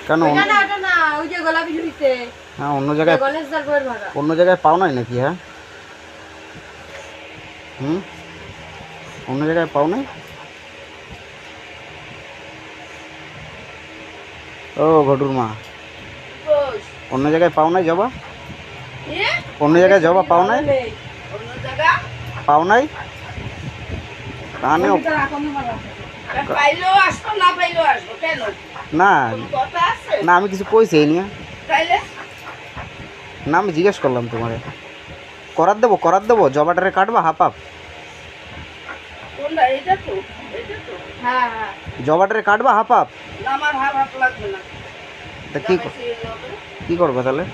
কেন? হ্যাঁ, অন্য জায়গায় পাও নাই নাকি? হ্যাঁ, অন্য জায়গায় পাও নাই? ও ঘটুর মা, অন্য জায়গায় পাও নাই জবা? অন্য জায়গায় জবা পাও নাই? পাও নাই? কানে না না, আমি কিছু কইছি এই নিয়ে না, আমি জিজ্ঞেস করলাম তোমারে। করার দেবো জবাটারে কাটবা হাফ হাফ? জবাটারে কাটবা হাফ হাফ? তা কি করবো তাহলে?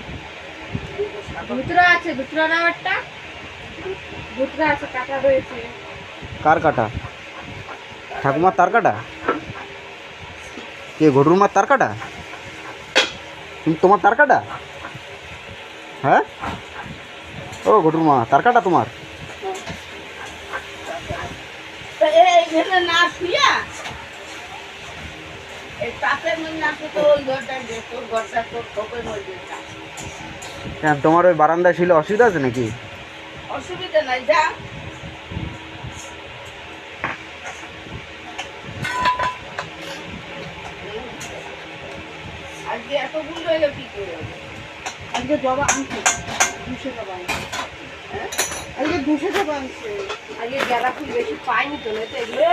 কার কাটা? ঠাকুমার তার কাটা? কে ঘটুর মার তার কাটা? তোমার তার কাটা? হ্যাঁ, ও ঘটুর মা তার কাটা তোমার? হ্যাঁ, তোমার ওই বারান্দায় ছিল, অসুবিধা আছে নাকি? অসুবিধা নাই, যা। আজকে এত গুলো এলো কি করে? আজকে জবা আনছে, 200 জবা আনছে। হ্যাঁ, আজকে 200 জবা আনছে। আজকে গেলা ফুল বেশি পাইনি তো, না তো এগুলো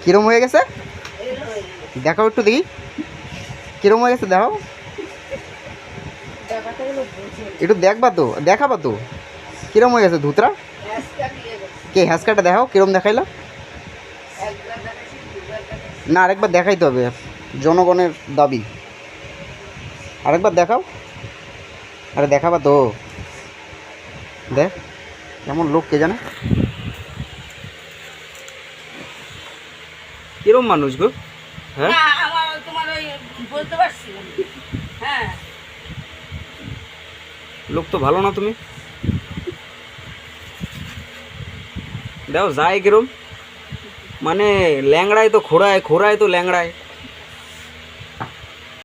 কিরম হয়ে গেছে দেখাও একটু দেখি, কিরম হয়ে গেছে দেখাও একটু, দেখবা তো, দেখাবা তো কিরম হয়ে গেছে ধুতরা? কে হ্যাসকাটা দেখাও কিরম দেখাইলা? না, আরেকবার দেখাইতে হবে, জনগণের দাবি। আরেকবার দেখাও। আরে দেখাবা তো, দেখ কেমন লোক কে জানে, কিরম মানুষ গো? হ্যাঁ, বলতে পারছি। হ্যাঁ, লোক তো ভালো না তুমি। দেখো যায় কিরম, মানে ল্যাংড়ায় তো খোড়ায়, খোড়ায় তো ল্যাংড়ায়।